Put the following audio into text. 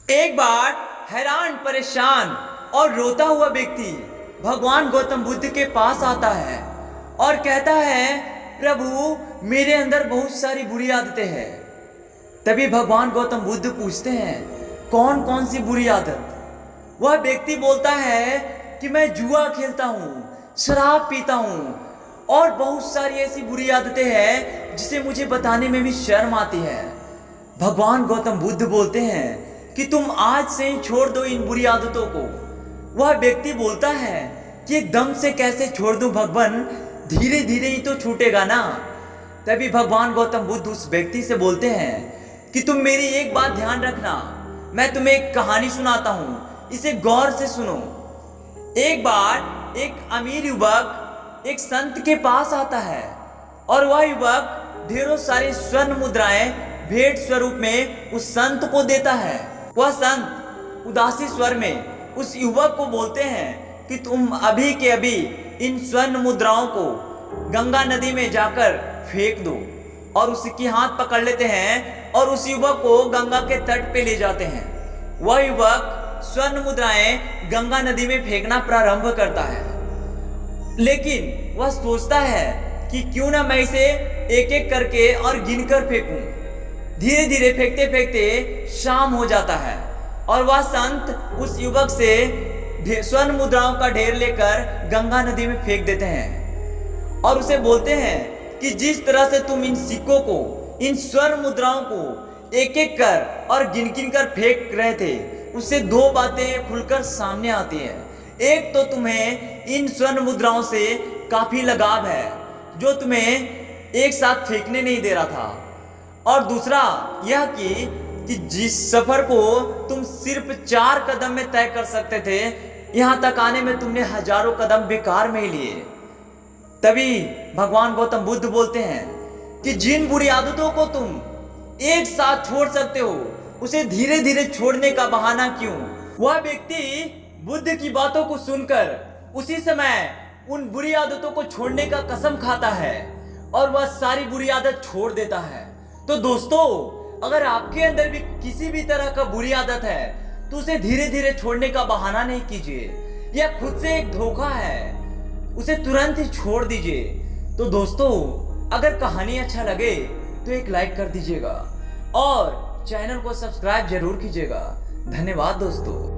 एक बार हैरान, परेशान और रोता हुआ व्यक्ति भगवान गौतम बुद्ध के पास आता है और कहता है, प्रभु मेरे अंदर बहुत सारी बुरी आदतें हैं। तभी भगवान गौतम बुद्ध पूछते हैं, कौन कौन सी बुरी आदत? वह व्यक्ति बोलता है कि मैं जुआ खेलता हूँ, शराब पीता हूँ और बहुत सारी ऐसी बुरी आदतें हैं जिसे मुझे बताने में भी शर्म आती है। भगवान गौतम बुद्ध बोलते हैं कि तुम आज से ही छोड़ दो इन बुरी आदतों को। वह व्यक्ति बोलता है कि एकदम से कैसे छोड़ दूं भगवान, धीरे धीरे ही तो छूटेगा ना। तभी भगवान गौतम बुद्ध उस व्यक्ति से बोलते हैं कि तुम मेरी एक बात ध्यान रखना, मैं तुम्हें एक कहानी सुनाता हूँ, इसे गौर से सुनो। एक बार एक अमीर युवक एक संत के पास आता है और वह युवक ढेरों सारी स्वर्ण मुद्राएं भेंट स्वरूप में उस संत को देता है। वह संत उदासी स्वर में उस युवक को बोलते हैं कि तुम अभी के अभी इन स्वर्ण मुद्राओं को गंगा नदी में जाकर फेंक दो। और उसकी हाथ पकड़ लेते हैं और उस युवक को गंगा के तट पे ले जाते हैं। वह युवक स्वर्ण मुद्राएं गंगा नदी में फेंकना प्रारंभ करता है, लेकिन वह सोचता है कि क्यों ना मैं इसे एक एक करके और गिनकर फेंकूं। धीरे धीरे फेंकते फेंकते शाम हो जाता है और वह संत उस युवक से स्वर्ण मुद्राओं का ढेर लेकर गंगा नदी में फेंक देते हैं और उसे बोलते हैं कि जिस तरह से तुम इन सिक्कों को, इन स्वर्ण मुद्राओं को एक एक कर और गिन गिन कर फेंक रहे थे, उससे दो बातें खुलकर सामने आती हैं। एक तो तुम्हें इन स्वर्ण मुद्राओं से काफी लगाव है जो तुम्हें एक साथ फेंकने नहीं दे रहा था, और दूसरा यह कि जिस सफर को तुम सिर्फ 4 कदम में तय कर सकते थे, यहां तक आने में तुमने हजारों कदम बेकार में ही लिए। तभी भगवान गौतम बुद्ध बोलते हैं कि जिन बुरी आदतों को तुम एक साथ छोड़ सकते हो, उसे धीरे धीरे छोड़ने का बहाना क्यों? वह व्यक्ति बुद्ध की बातों को सुनकर उसी समय उन बुरी आदतों को छोड़ने का कसम खाता है और वह सारी बुरी आदत छोड़ देता है। तो दोस्तों, अगर आपके अंदर भी किसी भी तरह का बुरी आदत है तो उसे धीरे धीरे छोड़ने का बहाना नहीं कीजिए। यह खुद से एक धोखा है, उसे तुरंत ही छोड़ दीजिए। तो दोस्तों, अगर कहानी अच्छा लगे तो एक लाइक कर दीजिएगा और चैनल को सब्सक्राइब जरूर कीजिएगा। धन्यवाद दोस्तों।